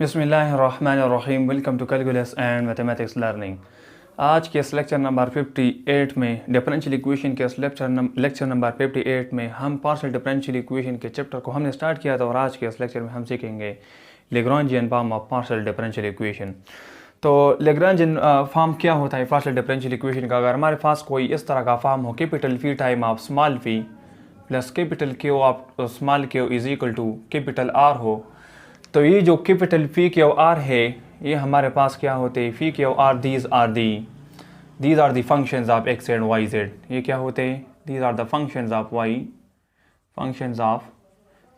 बिस्मिल्लाहिर्रहमानिर्रहीम। Welcome to calculus and mathematics learning. आज के इस लेक्चर नंबर 58 में डिफरेंशियल इक्वेशन के इस लेक्चर नंबर 58 में हम पार्शियल डिफरेंशियल इक्वेशन के चैप्टर को हमने स्टार्ट किया था और आज के इस लेक्चर में हम सीखेंगे Lagrangian form of partial differential equation. तो लैग्रेंजियन फॉर्म क्या होता है पार्शियल डिफरेंशियल इक्वेशन का? अगर हमारे पास कोई इस तरह का फॉर्म हो, capital phi time of small phi plus capital Q of small Q is equal to capital R हो, तो ये जो कैपिटल फी क्यू आर है ये हमारे पास क्या होते हैं? Phi Q R these are the functions of X and Y Z. ये क्या होते हैं? These are the functions of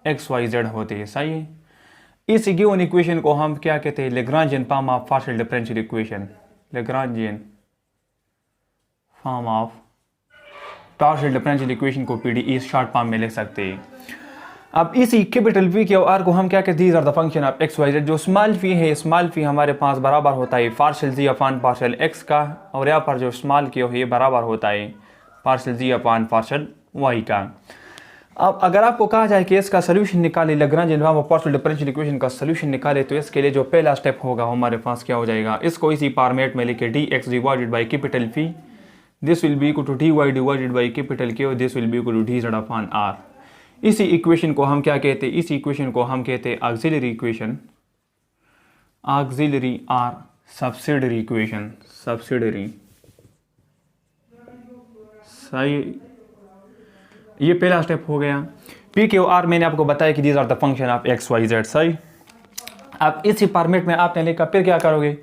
X Y Z होते हैं। सही है। इस गिवन इक्वेशन को हम क्या कहते हैं? Lagrangian form of partial differential equation. Lagrangian form of partial differential equation को पीडी शॉर्ट फॉर्म में लिख सकते हैं। अब इसी कैपिटल फी के आर को हम क्या कहते हैं? These are the function of X Y Z. जो स्मॉल फी है, स्मॉल फी हमारे पास बराबर होता है partial G upon partial X का, और यहाँ पर जो स्मॉल क्यू है ये बराबर होता है partial G upon partial Y का। अब अगर आपको कहा जाए कि इसका सोल्यूशन निकाले, Lagrangian form of partial differential equation का सोल्यूशन निकाले, तो इसके लिए जो पहला स्टेप होगा हमारे पास क्या हो जाएगा? इसको इसी फॉर्मेट में लिखे D X divided by capital phi, this will be equal to D Y divided by capital Q, this will be equal to D Z upon R. इसी इक्वेशन को हम क्या कहते हैं? इस इक्वेशन को हम कहते हैं auxiliary equation, auxiliary or subsidiary equation, subsidiary. सही, ये पहला स्टेप हो गया। पी क्यू आर मैंने आपको बताया कि these are the function of X Y Z. सही। अब इसी फॉर्मेट में आपने लिखा, फिर क्या करोगे?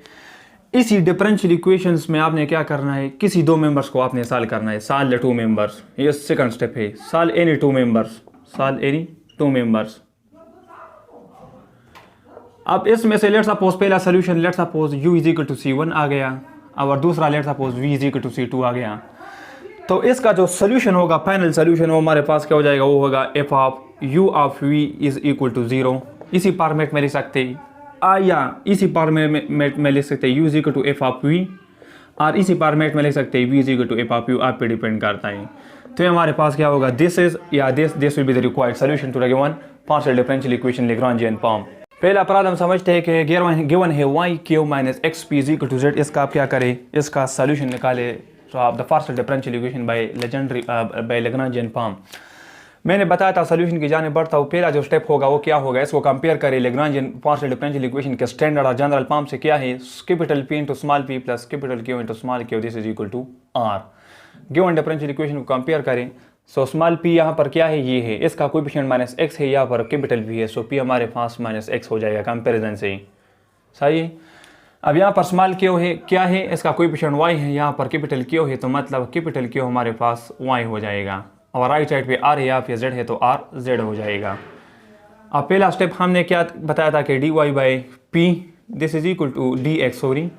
इसी डिफरेंशियल इक्वेशंस में आपने क्या करना है? किसी दो मेंबर्स को आपने सॉल्व करना है। सॉल्व टू मेंबर्स, ये सेकंड स्टेप है। Solve any two members, solve any two members. अब इसमें से लेट्स सपोज पहला solution, let's suppose u is equal to c1 आ गया, और दूसरा let's suppose v is equal to c2 आ गया। तो इसका जो सॉल्यूशन होगा, फाइनल सॉल्यूशन वो हमारे पास क्या हो जाएगा? वो होगा f of u of v is equal to 0। इसी फॉर्मेट में लिख सकते हैं, या इसी फॉर्मेट में लिख सकते हैं u is equal to f of v, और इसी फॉर्मेट में लिख सकते हैं v is equal to f of u। आप पे डिपेंड करता है। तो हमारे पास क्या होगा? दिस इज या this will be the required solution to the given partial differential equation Lagrangian form. पहला प्रॉब्लम समझते हैं कि गिवन है y Q minus X P is equal to Z. इसका आप क्या करें? इसका सॉल्यूशन निकाले the partial differential equation by Lagrangian form. मैंने बताया था सॉल्यूशन की जाने बढ़ता हूँ। पहला जो स्टेप होगा वो क्या होगा? इसको कंपेयर करें लैग्रेंजियन पार्शियल डिफरेंशियल इक्वेशन के स्टैंडर्ड और जनरल फॉर्म से। क्या है? Capital P into small p plus capital Q into small q, this is equal to R. Given differential equation को कंपेयर करें, सो स्मॉल पी यहाँ पर क्या है? ये है, इसका कोएफिशिएंट माइनस एक्स है, यहाँ पर कैपिटल पी है, सो पी हमारे पास माइनस एक्स हो जाएगा कंपेरिजन से। सही है। अब यहाँ पर स्मॉल क्यू है, क्या है? इसका कोएफिशिएंट वाई है, यहाँ पर कैपिटल क्यू है, तो मतलब कैपिटल क्यू हमारे पास वाई हो जाएगा, और राइट साइड पे आर है या फिर जेड है तो आर जेड हो जाएगा। अब पहला स्टेप हमने क्या बताया था कि d y by P this is equal to d x, sorry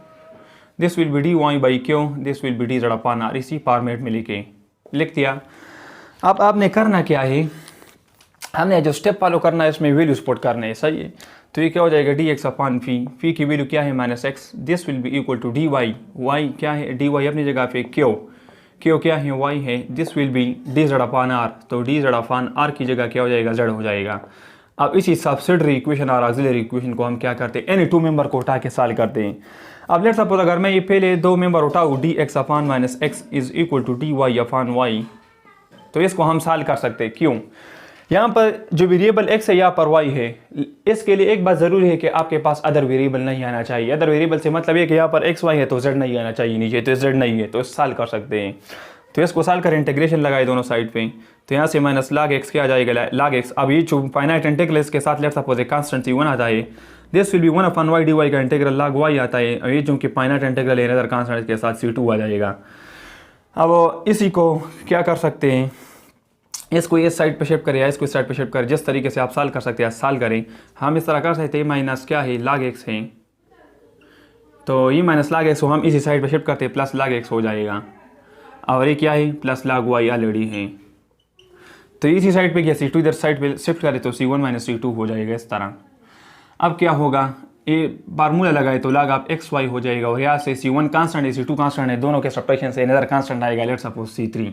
this will be d y by Q, this will be d Z upon R. इसी फॉर्मेट में लिख दिया। अब आपने करना क्या है? हमने जो स्टेप फॉलो करना है इसमें वैल्यू स्पॉट करना है। सही है। तो ये क्या हो जाएगा? डी एक्स अपॉन फी की वैल्यू क्या है? Minus x, this will be equal to D y, y क्या है? डी वाई अपनी जगह पे क्यू क्या है? वाई है, this will be d Z upon R, तो डी जेड अपॉन आर की जगह क्या हो जाएगा? जेड हो जाएगा। अब इसी सब्सिडरी इक्वेशन और ऑक्सिलरी इक्वेशन को हम क्या करते हैं? एनी टू मेंबर को उठा के सॉल्व करते हैं। अब लेट्स सपोज अगर मैं ये पहले दो मेंबर उठाऊँ, D x upon minus X is equal to D Y upon Y, तो इसको हम सॉल्व कर सकते हैं। क्यों? यहाँ पर जो वेरिएबल x है यहाँ पर y है। इसके लिए एक बात ज़रूरी है कि आपके पास अदर वेरिएबल नहीं आना चाहिए। अदर वेरिएबल से मतलब ये कि यहाँ पर x y है तो z नहीं आना चाहिए, नीचे तो z नहीं है, तो सॉल्व कर सकते हैं। तो इसको सॉल्व कर इंटीग्रेशन लगाए दोनों साइड पे, तो यहाँ से माइनस लाग एक्स क्या आ जाएगा? लाग एक्स। अब ये जो फाइनाइट इंटीग्रल के साथ लेट्स सपोज कांस्टेंट c1 आता है, this will be 1 upon y d y का इंटीग्रल लाग y आता है, और ये जो कि फाइनाइट इंटीग्रल है अदर कांस्टेंट के साथ c2 आ जाएगा। अब इसी को क्या कर सकते हैं? इसको इस साइड पे शिफ्ट करें या इसको इस साइड पे शिफ्ट करें, जिस तरीके से आप सॉल्व कर सकते हैं सॉल्व करें। हम इस तरह कर सकते हैं, माइनस क्या है? लाग एक्स है, तो ये माइनस लाग एक्स को हम इसी साइड पे शिफ्ट करते हैं, प्लस लाग एक्स हो जाएगा, और ये क्या है? प्लस लाग वाई ऑलरेडी है, तो इसी साइड पे क्या c2 इधर साइड पे शिफ्ट करें तो c1 माइनस c2 हो जाएगा इस तरह। अब क्या होगा? ये फार्मूला लगाए तो लाग आप एक्स वाई हो जाएगा, और यहाँ से c1 कांस्टेंट है, c2 कांस्टेंट है, दोनों के सब्ट्रैक्शन से अनदर कांस्टेंट आएगा, लेट्स सपोज c3।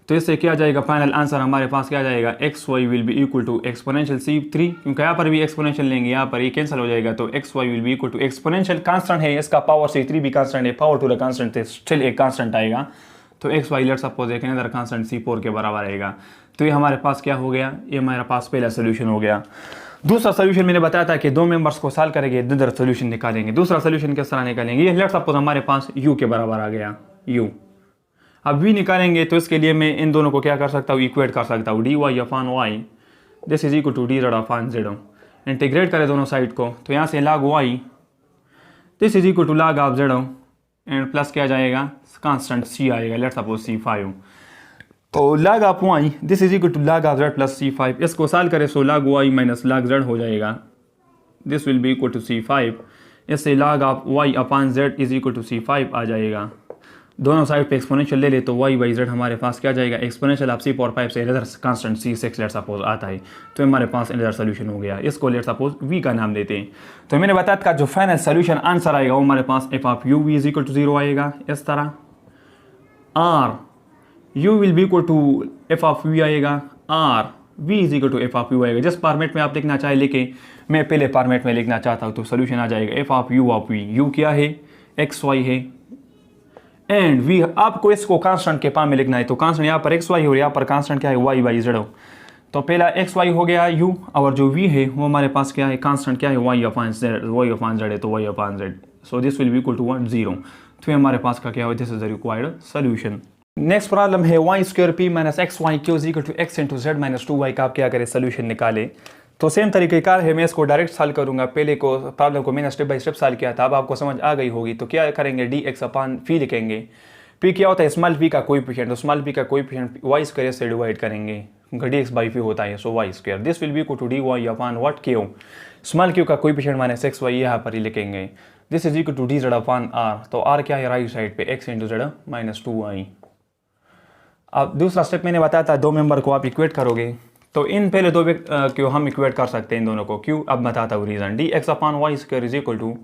तो इससे क्या जाएगा, फाइनल आंसर हमारे पास क्या जाएगा, x y will be equal to exponential C3, क्योंकि यहाँ पर भी एक्सपोनेंशियल लेंगे, यहाँ पर ये कैंसिल हो जाएगा, तो x y will be equal to exponential constant है, इसका पावर C3 भी कांस्टेंट है, पावर टू द कांस्टेंट है, स्टिल एक कांस्टेंट आएगा, तो एक्स वाई लेट्स सपोज एक अनदर कांस्टेंट C4 के बराबर आएगा। तो ये हमारे पास क्या हो गया, ये हमारे पास पहला सोल्यूशन हो गया। दूसरा सोल्यूशन मैंने बताया था कि दो मेंबर्स को सॉल्व करेंगे, इधर सोल्यूशन निकालेंगे। दूसरा सोल्यूशन किस तरह निकालेंगे, ये लेट्स सपोज हमारे पास u के बराबर आ गया u, अब v निकालेंगे तो इसके लिए मैं इन दोनों को क्या कर सकता हूँ, इक्वेट कर सकता हूँ, dy upon y this is equal to dz upon z। Integrate करें दोनों साइड को, तो यहाँ से log y this is equal to log of z and plus क्या जाएगा, कांस्टेंट c आएगा, लेट्स सपोज C5, तो log of y this is equal to log of z plus C5, इसको सॉल्व करें so log y minus log z हो जाएगा, this will be equal to C5, इससे log of y upon z is equal to C5 आ जाएगा। दोनों side पे exponential ले ले तो y बाई जेड हमारे पास क्या जाएगा, एक्सपोनेंशियल ऑफ C/5 से इधर कांस्टेंट C6 लेट सपोज आता है, तो हमारे पास इधर सोल्यूशन हो गया। इसको लेट सपोज v का नाम देते हैं। तो मैंने बताया था जो फाइनल सोल्यूशन आंसर आएगा वो हमारे पास f of u v is equal to 0 आएगा, इस तरह r u will be equal to f of v आएगा, r v is equal to f of u आएगा। जिस फॉर्मेट में आप लिखना चाहे लिखे, मैं पहले फॉर्मेट में लिखना चाहता हूँ, तो सोल्यूशन आ जाएगा f ऑफ v, u क्या है, एक्स वाई है, एंड v आपको इसको कांस्टेंट के फॉर्म में लिखना है, तो कांस्टेंट यहाँ पर एक्स वाई हो, यहाँ पर कांस्टेंट क्या है, y बाई जेड हो। तो पहला एक्स वाई हो गया u, और जो v है वो हमारे पास क्या है, कांस्टेंट क्या है, y अपॉन z है, तो y upon z, so this will be equal to 0। तो हमारे पास का क्या हो, this is the required solution. Next problem है y square p minus x y q is equal to x into z minus 2y का आप क्या करें, सोल्यूशन निकाले। तो सेम तरीक़ेकार है, मैं इसको डायरेक्ट सॉल्व करूंगा, पहले को प्रॉब्लम को मैंने स्टेप बाय स्टेप सॉल्व किया था, अब आपको समझ आ गई होगी। तो क्या करेंगे, डी एक्स अपॉन पी लिखेंगे, पी क्या होता है, स्मॉल पी का कोएफिशिएंट, तो स्मॉल पी का कोएफिशिएंट वाई स्क्वायर से डिवाइड करेंगे, डी एक्स बाई पी होता है, so Y square this will be equal to D Y upon what Q, small Q का कोएफिशिएंट माइनस एक्स वाई यहाँ पर ही लिखेंगे, this is equal to D Z upon R, तो R क्या है राइट साइड पे, x into z minus 2y। अब दूसरा स्टेप मैंने बताया था, दो मेंबर को आप इक्वेट करोगे, तो इन पहले दो क्यों हम इक्वेट कर सकते हैं इन दोनों को, क्यों अब बताता हूँ reason. D x upon y square is equal to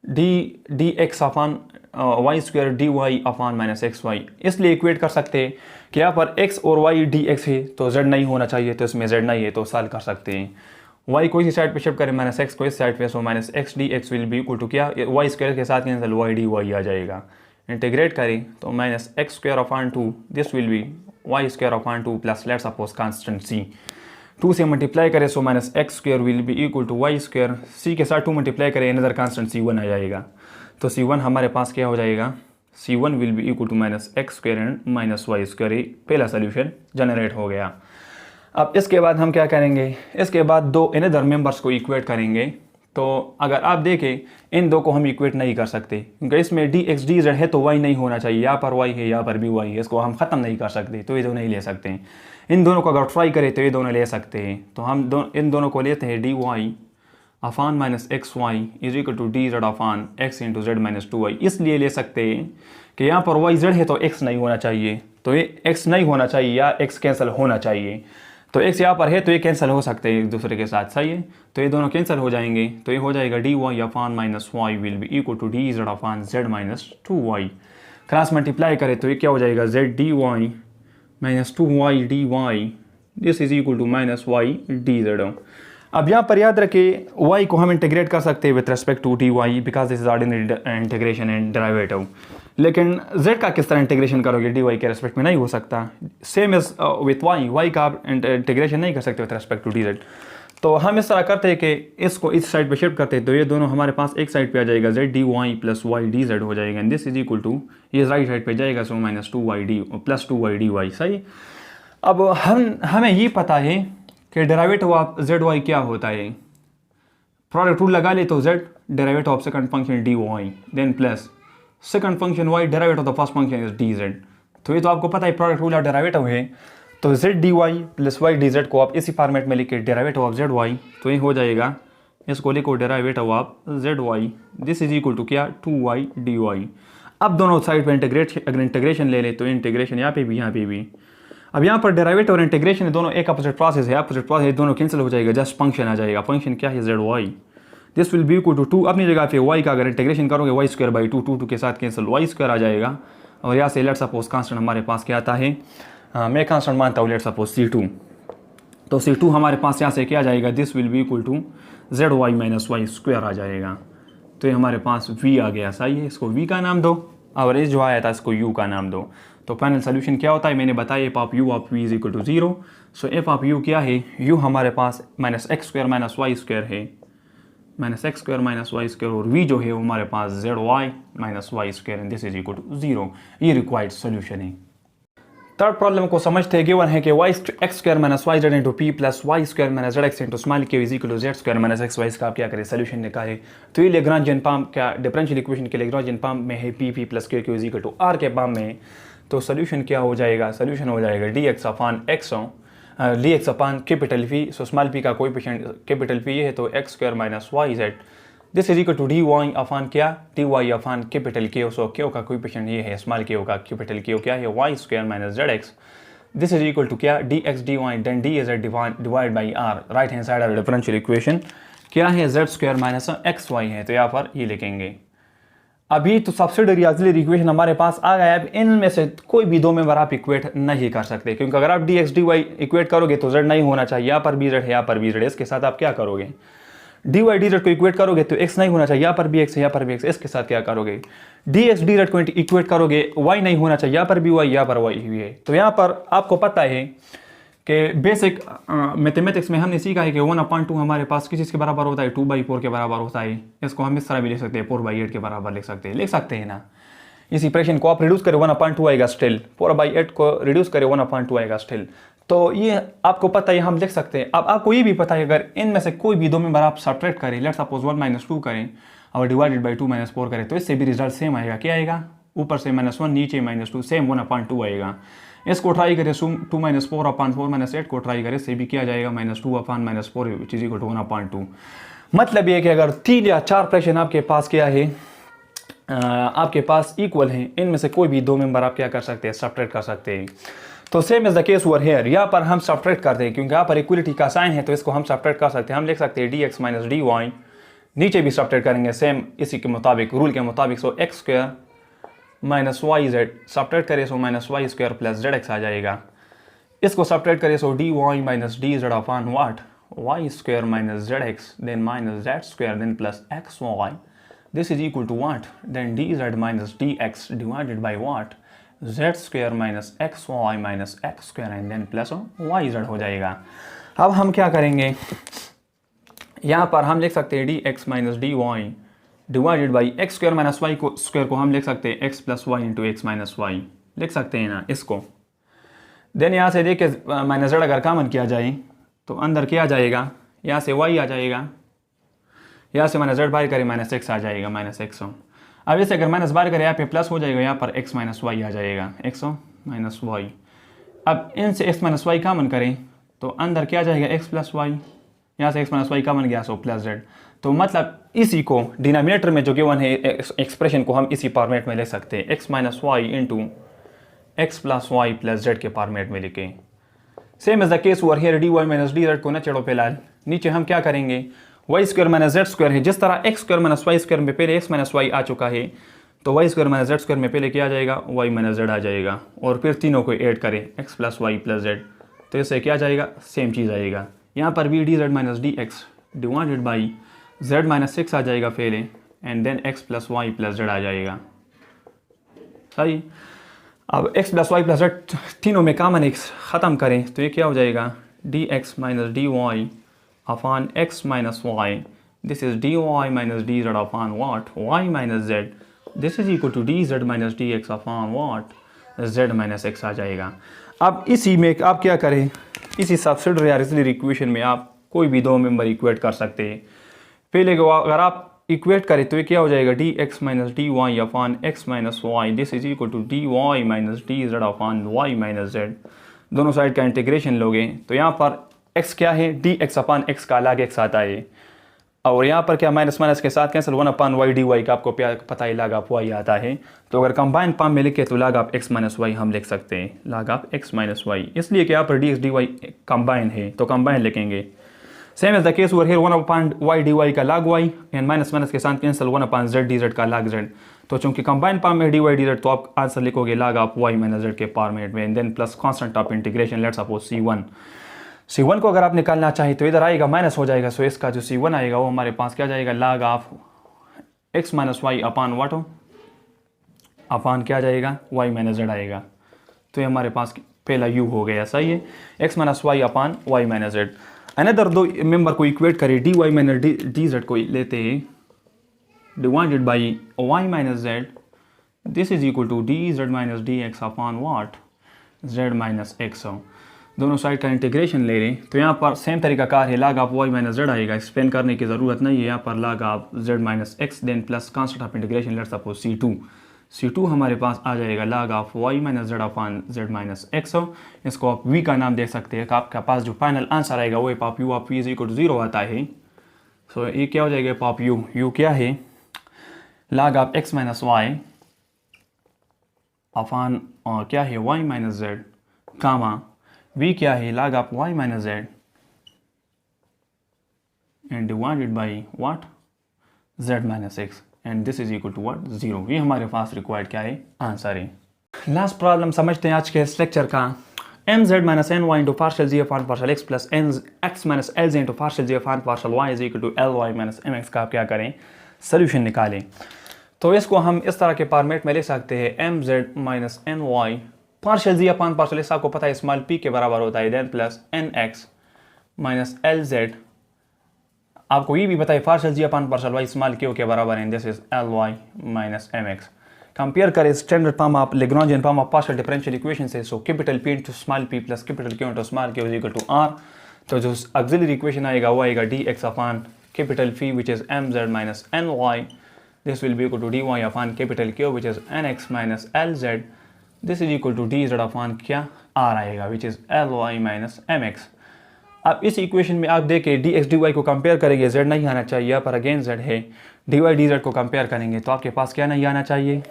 d x upon y square d Y upon minus x y, इसलिए इक्वेट कर सकते हैं कि यहाँ पर x और y डी एक्स है तो z नहीं होना चाहिए, तो इसमें z नहीं है, तो सॉल्व कर सकते हैं। y को इसी साइड पे शिफ्ट करें, माइनस एक्स को इस साइड पे, so minus x D x will be equal to क्या, वाई स्क्वायर के साथ कैंसिल y डी वाई आ जाएगा। इंटीग्रेट करें तो minus x square upon 2 this will be y square upon 2 plus let's suppose constant c, 2 से multiply करें so minus x square will be equal to y square, c के साथ 2 multiply करें another constant c1 आ जाएगा, तो c1 हमारे पास क्या हो जाएगा, c1 will be equal to minus x square and minus Y square, पहला सोल्यूशन जनरेट हो गया। अब इसके बाद हम क्या करेंगे, इसके बाद दो अनदर मेंबर्स को इक्वेट करेंगे। तो अगर आप देखें इन दो को हम इक्वेट नहीं कर सकते, क्योंकि इसमें डी एक्स डी जेड है तो वाई नहीं होना चाहिए, यहाँ पर वाई है यहाँ पर भी वाई है, इसको हम ख़त्म नहीं कर सकते, तो ये दो नहीं ले सकते हैं। इन दोनों को अगर ट्राई करें तो ये दोनों ले सकते हैं, तो हम इन दोनों को लेते हैं d y upon minus x y is equal to D z upon x into z minus 2y, इसलिए ले सकते हैं कि यहाँ पर वाई जेड है तो एक्स नहीं होना चाहिए, तो ये एक्स नहीं होना चाहिए या एक्स कैंसिल होना चाहिए, तो एक्स यहाँ पर है तो ये कैंसिल हो सकते हैं एक दूसरे के साथ, सही है। तो ये दोनों कैंसिल हो जाएंगे, तो ये हो जाएगा d y upon minus y will be equal to D z upon z minus 2y, cross multiply करें तो ये क्या हो जाएगा, z d Y minus 2y d y this is equal to minus y d z. अब यहाँ पर याद रखें y को हम इंटीग्रेट कर सकते हैं with respect to D y, because this is ordinary integration and derivative, लेकिन z का किस तरह इंटीग्रेशन करोगे, डी वाई के रेस्पेक्ट में नहीं हो सकता, सेम एज विथ y का आप इंटीग्रेशन नहीं कर सकते with respect to D z. तो हम इस तरह करते हैं कि इसको इस साइड पे शिफ्ट करते हैं, तो ये दोनों हमारे पास एक साइड पे आ जाएगा, z d y plus y d z हो जाएगा, दिस इज इक्वल टू ये राइट साइड पे जाएगा, so minus 2y d plus 2y d y, सही। अब हमें ये पता है कि डेरिवेटिव ऑफ जेड वाई क्या होता है, प्रोडक्ट रूल लगा ले तो z derivative of second function d Y then plus second function y derivative of the first function is d z, तो ये तो आपको पता है प्रोडक्ट रूल ऑफ डेरिवेटिव है, तो z dy plus y dz को आप इसी फॉर्मेट में लिखे डेरिवेटिव ऑफ z y, तो ये हो जाएगा, इसको लिखो derivative of z y this is equal to क्या 2y dy। अब दोनों साइड पे अगर इंटीग्रेशन ले ले तो इंटीग्रेशन यहाँ पे भी यहाँ पे भी, अब यहाँ पर डेरिवेटिव और इंटीग्रेशन दोनों एक अपोजिट प्रोसेस है, अपोजिट प्रोसेस दोनों कैंसिल हो जाएगा, जस्ट फंक्शन आ जाएगा, फंक्शन क्या है z y this will be equal to 2, अपनी जगह पे y का अगर इंटीग्रेशन करोगे वाई स्क्वायर बाई 2 2 के साथ कैंसिल वाई स्क्वायर आ जाएगा, और यहाँ से लेट्स सपोज कांस्टेंट हमारे पास क्या आता है मैं कांस्टेंट मानता हूँ, लेट सपोज C2। तो C2 हमारे पास यहाँ से क्या आ जाएगा, this will be equal to ZY minus Y square आ जाएगा। तो ये हमारे पास V आ गया, सही है। इसको V का नाम दो और इस जो आया था इसको U का नाम दो। तो फाइनल सोल्यूशन क्या होता है, मैंने बताया F of U of V is equal to 0। So F of U क्या है, U हमारे पास minus x square minus Y square है, minus x square minus Y square, और V जो है वो हमारे पास ZY minus Y square and this is equal to 0। ये रिक्वायर्ड सोल्यूशन है। थर्ड प्रॉब्लम को समझते हैं। गिवन है कि Y X square minus Y Z into P plus Y square minus Z X into small K is equal to Z square minus x Y. इसका आप क्या करें, सोल्यूशन निकालें। तो ये लेग्रांजियन फॉर्म क्या डिफरेंशियल इक्वेशन के लेग्रांजियन फॉर्म में है, P P plus Q is equal to R के फॉर्म में। तो सोल्यूशन क्या हो जाएगा, सोल्यूशन हो जाएगा D x upon X D x upon capital P. So small P का कोएफिशिएंट कैपिटल पी है, तो X square minus Y Z this is equal to D Y upon क्या, D Y upon capital K. So Q का coefficient ये है, small Q का capital Q क्या है, Y square minus Z X this is equal to क्या, D x D Y then D is divide by R. Right hand side of differential equation क्या है, Z square minus x Y है। तो यहाँ पर ये लिखेंगे। अभी तो सब्सिडियरी ऑक्सिलरी इक्वेशन हमारे पास आ गया है। अब इनमें से कोई भी दो मेंबर आप इक्वेट नहीं कर सकते, क्योंकि अगर आप d x D y equate करोगे तो जेड नहीं होना चाहिए, यहाँ पर भी जेड है, यहाँ पर भी जेड है। इसके साथ आप क्या करोगे, डी वाई डी जेड को इक्वेट करोगे तो एक्स नहीं होना चाहिए, यहाँ पर भी एक्स है, यहाँ पर भी एक्स। इसके साथ क्या करोगे, डी एक्स डी जेड को इक्वेट करोगे, वाई नहीं होना चाहिए, यहाँ पर भी वाई, यहाँ पर वाई हुई है। तो यहाँ पर आपको पता है कि बेसिक मैथमेटिक्स में हमने सीखा है कि 1/2 हमारे पास किस चीज़ के बराबर होता है, 2/4 के बराबर होता है। इसको हम इस तरह भी लिख सकते हैं, 4/8 के बराबर लिख सकते हैं ना। इस इक्वेशन को आप रिड्यूस करें 1/2 आएगा स्टिल, 4/8 को रिड्यूस करें 1/2 आएगा स्टिल। तो ये आपको पता है, हम लिख सकते हैं। अब आपको ये भी पता है अगर इनमें से कोई भी दो मेंबर आप सब्ट्रैक्ट करें, लेट्स सपोज 1 - 2 करें और डिवाइडेड बाई 2 - 4 करें, तो इससे भी रिजल्ट सेम आएगा। क्या आएगा, ऊपर से -1 नीचे -2 सेम 1/2 आएगा। इसको ट्राई करें 2 - 4/4 - 8 को ट्राई करें, इससे भी किया जाएगा -2/4 विच इज इक्वल टू 1/2। मतलब ये कि अगर 3 या 4 फ्रैक्शन आपके पास क्या है, आपके पास इक्वल हैं, इनमें से कोई भी दो मेंबर आप क्या कर सकते हैं, सब्ट्रैक्ट कर सकते हैं। तो same is the case over here, यहाँ पर हम सब्ट्रैक्ट करते हैं क्योंकि यहाँ पर इक्वलिटी का साइन है, तो इसको हम सब्ट्रैक्ट कर सकते हैं। हम लिख सकते हैं d x minus D y, नीचे भी सब्ट्रैक्ट करेंगे सेम इसी के मुताबिक, रूल के मुताबिक। So x square minus Y Z subtract करें so minus Y square plus Z X आ जाएगा। इसको सब्ट्रैक्ट करें so D Y minus D Z upon what, Y square minus Z X then minus Z square then plus X Y this is equal to what, then D Z minus D X divided by what, Z square minus x Y minus x square and then plus Y Z हो जाएगा। अब हम क्या करेंगे, यहाँ पर हम लिख सकते हैं d x minus D Y divided by x square minus y को स्क्वायर को हम लिख सकते हैं x plus y into x minus y लिख सकते हैं ना इसको। देन यहाँ से देख के माइनस जेड अगर कॉमन किया जाए तो अंदर क्या आ जाएगा, यहाँ से वाई आ जाएगा, यहाँ से माइनस जेड बाहर करें माइनस एक्स आ जाएगा, माइनस एक्स। अब इसे अगर माइनस बाहर करें यहाँ पे प्लस हो जाएगा, यहाँ पर एक्स माइनस वाई आ जाएगा, एक्स माइनस वाई। अब इनसे एक्स माइनस वाई कॉमन करें तो अंदर क्या आ जाएगा, एक्स प्लस वाई, यहाँ से एक्स माइनस वाई कॉमन गया सो प्लस जेड। तो मतलब इसी को डिनोमिनेटर में जो गिवन है एक्सप्रेशन को हम इसी फॉर्मेट में लिख सकते हैं, x minus y into x plus Y plus z के फॉर्मेट में लिखें। Same as the case over here, d Y minus D z को न चढ़ो फिलहाल, नीचे हम क्या करेंगे, y square minus Z square है। जिस तरह x square minus Y square में पहले एक्स माइनस वाई आ चुका है, तो y square minus Z square में पहले क्या आ जाएगा, वाई माइनस जेड आ जाएगा, और फिर तीनों को ऐड करें x plus Y plus z, तो इससे क्या जाएगा, सेम चीज़ आएगा। यहाँ पर भी D Z minus D X divided by Z minus 6 आ जाएगा पहले and then X plus Y plus Z आ जाएगा, सही। अब X plus Y plus Z तीनों में कॉमन एक्स ख़त्म करें तो ये क्या हो जाएगा, D x minus D Y upon x minus Y this is D Y minus D Z upon what, Y minus Z this is equal to D Z minus D x upon what, Z minus X आ जाएगा। अब इसी में आप क्या करें, इसी subsidiary या ऑक्सिलरी इक्वेशन में आप कोई भी दो मेंबर इक्वेट कर सकते हैं। पहले को अगर आप इक्वेट करें तो ये क्या हो जाएगा, D x minus D Y upon x minus Y this is equal to D Y minus D Z upon y minus z. दोनों साइड का इंटीग्रेशन लोगे तो यहाँ पर x क्या है, डी एक्स अपॉन एक्स का अलग एक्स आता है, और यहाँ पर क्या माइनस माइनस के साथ cancel 1 upon y d y का आपको पता है लाग आप वाई आता है। तो अगर कंबाइन फॉर्म में लिखे तो लाग आप एक्स माइनस वाई हम लिख सकते हैं, लाग आप एक्स माइनस वाई, इसलिए कि यहाँ पर d x D y combine है तो कंबाइन लिखेंगे। Same as the case over here 1 upon y d y का log y and minus minus के साथ cancel 1 upon z d z का लाग जेड। तो चूंकि कंबाइन पावर में dy dz, तो आप आंसर लिखोगे log of y minus z के पावर में, then plus constant of integration, let's suppose c1 को अगर आप निकालना चाहें तो इधर आएगा माइनस हो जाएगा। सो इसका जो c1 आएगा वो हमारे पास क्या जाएगा, log of x minus Y upon what हो, अपान क्या जाएगा, y माइनस z आएगा। तो ये हमारे पास पहला u हो गया, सही है, x minus Y upon y minus z। Another दो मेंबर को इक्वेट करें, dy माइनस dz को लेते हैं divided by y minus z, this is equal to dz minus dx upon what, z minus x। दोनों साइड का integration ले रहे हैं तो यहाँ पर सेम तरीका कार है, log of y minus z आएगा, एक्सप्लेन करने की ज़रूरत नहीं है। यहाँ पर log of z minus x, then plus constant of integration, let's suppose c2 हमारे पास आ जाएगा log of y minus z upon z minus x। इसको आप v का नाम दे सकते हैं। आपका पास जो फाइनल आंसर आएगा वो पाप u of v is equal to 0 आता है। सो ये क्या हो जाएगा, पाप u क्या है, log of x minus Y upon क्या है y minus z, comma v क्या है, log of y minus z and divided by what, z minus x, and this is equal to what, 0। ये हमारे पास रिक्वायर्ड क्या है, आंसर है। Last problem समझते हैं आज के इस लेक्चर का। mz minus n y into partial z upon partial x plus n x minus l z into partial z upon partial y is equal to l y minus m x का आप क्या करें, solution निकालें। तो इसको हम इस तरह के फॉर्मेट में लिख सकते हैं, mz minus n y partial z upon partial x, आपको पता है स्मॉल p के बराबर होता है, then plus n x minus l z, आपको ये भी पता है partial z upon partial y small q के बराबर है, this is l y minus m x. Compare करें standard form of Lagrangian form of partial differential equation से। So capital P into small p plus capital Q into small q is equal to r। तो जो auxiliary equation आएगा वो आएगा dx upon capital P which is mz minus n y, this will be equal to dy upon capital Q which is nx minus lz, this is equal to dz upon क्या r आएगा which is ly minus mx। अब इस equation में आप देखें dx dy को compare करेंगे, z नहीं आना चाहिए, यहाँ पर अगेन z है, dy dz को कंपेयर करेंगे तो आपके पास क्या नहीं आना चाहिए,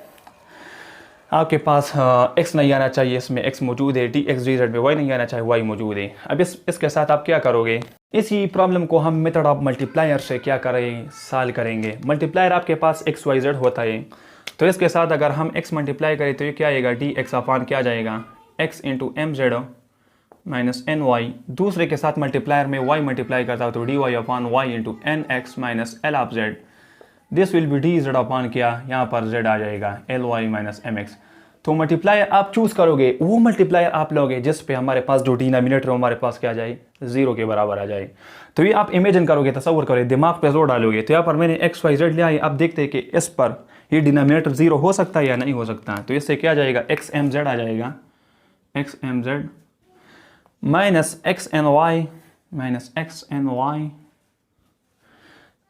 आपके पास x नहीं आना चाहिए, इसमें x मौजूद है, dx dz में y नहीं आना चाहिए, y मौजूद है। अब इसके साथ आप क्या करोगे, इसी प्रॉब्लम को हम मेथड ऑफ मल्टीप्लायर से क्या करें, सॉल्व करेंगे। मल्टीप्लायर आपके पास x y z होता है, तो इसके साथ अगर हम x मल्टीप्लाई करें तो ये क्या आएगा, dx अपान क्या जाएगा, x into m Z minus n y, दूसरे के साथ मल्टीप्लायर में y मल्टीप्लाई करता हो तो dy upon y into n x minus l of z, this will be d z upon क्या, यहाँ पर z आ जाएगा l y minus m x. तो मल्टीप्लायर आप चूज करोगे, वो मल्टीप्लायर आप लोगे जिस पे हमारे पास जो डिनोमिनेटर हो हमारे पास क्या आ जाए, 0 के बराबर आ जाए। तो ये आप इमेजिन करोगे, तसव्वुर करोगे, दिमाग पे जोर डालोगे। तो यहाँ पर मैंने एक्स वाई जेड लिया है, अब देखते हैं कि इस पर ये डिनोमिनेटर 0 हो सकता है या नहीं हो सकता। तो इससे क्या आ जाएगा, एक्स एम जेड आ जाएगा, x m Z minus x n y minus x n y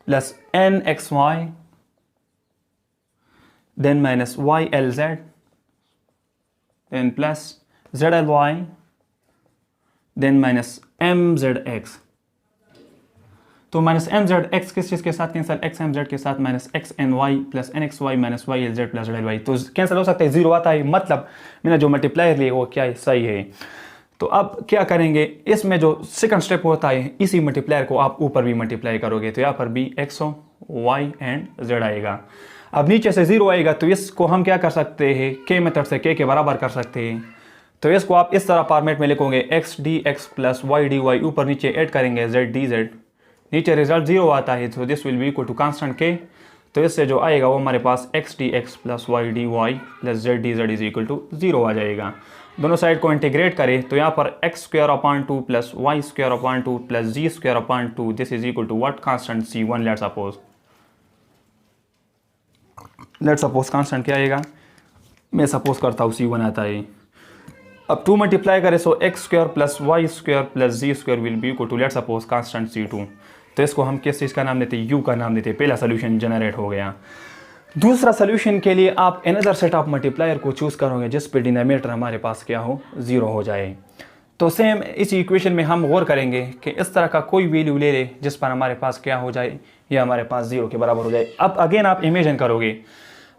plus n x y, then minus y l z, then plus z l y, then minus m z x. तो minus m z x किस चीज़ के साथ cancel, x m z के साथ, minus x n y plus n x Y minus y l z plus z l y, तो cancel हो सकता है, 0 आता है, मतलब मैंने जो मल्टीप्लायर लिए वो क्या है, सही है। तो अब क्या करेंगे, इसमें जो सेकंड स्टेप होता है इसी मल्टीप्लायर को आप ऊपर भी मल्टीप्लाई करोगे, तो यहाँ पर भी एक्स वाई एंड जेड आएगा। अब नीचे से 0 आएगा तो इसको हम क्या कर सकते हैं, के मेथड से के बराबर कर सकते हैं। तो इसको आप इस तरह फॉर्मेट में लिखोगे, x D x plus y d y, ऊपर नीचे ऐड करेंगे जेड डी जेड, नीचे रिजल्ट 0 आता है, तो this will be equal to constant के। तो इससे जो आएगा वो हमारे पास x D x plus y d y plus z d z is equal to 0 आ जाएगा। दोनों साइड को इंटीग्रेट करें तो यहाँ पर x square upon 2 plus Y square upon 2 plus ji square upon 2, this is equal to what, constant c1। Let's suppose constant क्या आएगा, मैं सपोज करता हूँ c1 आता है। अब 2 मल्टीप्लाई करें so x square plus Y square plus ji square will be equal to, let's suppose constant c2। तो इसको हम किस चीज़ का नाम देते हैं, u का नाम देते हैं। पहला सोल्यूशन जनरेट हो गया। दूसरा सोल्यूशन के लिए आप अनदर सेट ऑफ मल्टीप्लायर को चूज़ करोगे जिस पे डिनोमिनेटर हमारे पास क्या हो, 0 हो जाए। तो सेम इस इक्वेशन में हम गौर करेंगे कि इस तरह का कोई वैल्यू ले ले जिस पर हमारे पास क्या हो जाए, या हमारे पास 0 के बराबर हो जाए। अब अगेन आप इमेजिन करोगे,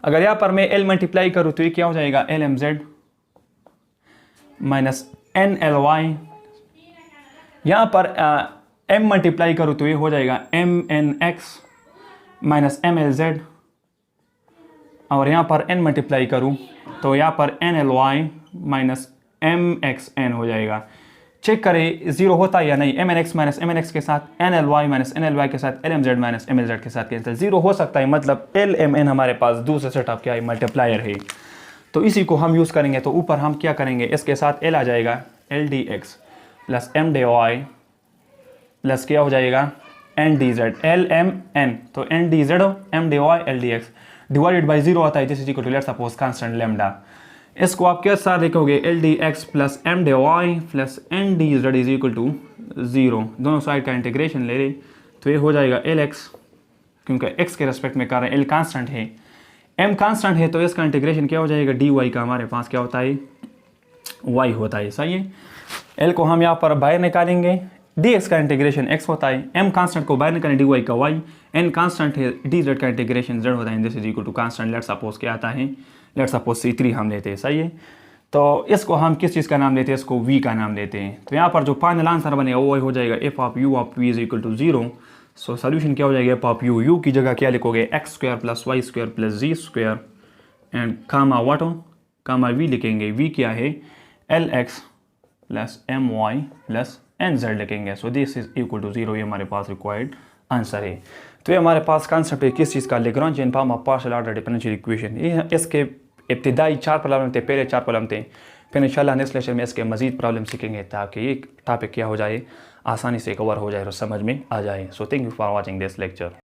अगर यहाँ पर मैं l मल्टीप्लाई करूँ तो ये क्या हो जाएगा, L M Z minus N L Y, यहाँ पर m मल्टीप्लाई करूँ तो ये हो जाएगा M N x minus M L Z और यहाँ पर n मल्टीप्लाई करूँ तो यहाँ पर NLY माइनस MXN हो जाएगा। चेक करें ज़ीरो होता है या नहीं। MNX माइनस MNX के साथ NLY माइनस NLY के साथ LMZ माइनस MLZ के साथ कैंसिल, ज़ीरो हो सकता है, मतलब LMN हमारे पास दूसरे सेट ऑफ क्या है, मल्टीप्लायर है। तो इसी को हम यूज़ करेंगे। तो ऊपर हम क्या करेंगे, इसके साथ L आ जाएगा LDX प्लस MDY प्लस क्या हो जाएगा NDZ LMN, तो NDZ MDY LDX divided by zero आता है, this is equal to let's suppose constant lambda. इसको आप क्या साथ लिखोगे LDX plus MDY plus NDZ is equal to zero, दोनों साइड का इंटीग्रेशन ले रहे तो ये हो जाएगा LX, क्योंकि x के रेस्पेक्ट में कर रहे हैं, L कांस्टेंट है, M कांस्टेंट है, तो इसका इंटीग्रेशन क्या हो जाएगा dy का हमारे पास क्या होता है y होता है, सही है। L को हम यहाँ पर बाहर निकालेंगे, dx का इंटीग्रेशन x होता है, m कांस्टेंट को बाहर निकालें dy का y, n कांस्टेंट है, dz का इंटीग्रेशन z होता है, this is equal to constant let's suppose क्या आता है, लेट्स सपोज C3 हम लेते हैं, सही है। तो इसको हम किस चीज़ का नाम लेते हैं, इसको v का नाम लेते हैं। तो यहाँ पर जो फाइनल आंसर बनेगा वो हो जाएगा f of u of v is equal to zero. So solution क्या हो जाएगा, f ऑफ u की जगह क्या लिखोगे x square plus Y square plus ji square and comma what comma v लिखेंगे, v क्या है LX plus MY plus NZ लिखेंगे। So this is equal to zero, ये हमारे पास रिक्वायर्ड आंसर है। तो ये हमारे पास कॉन्सेप्ट है किस चीज़ का, Lagrangian form of partial order differential equation. ये इसके इब्तिदाई 4 प्रॉब्लम थे, पहले 4 प्रॉब्लम थे, फिर इंशाल्लाह नेक्स्ट लेक्चर में इसके मजीद प्रॉब्लम सीखेंगे ताकि ये टॉपिक क्या हो जाए, आसानी से कवर हो जाए और समझ में आ जाए। So thank you for watching this lecture.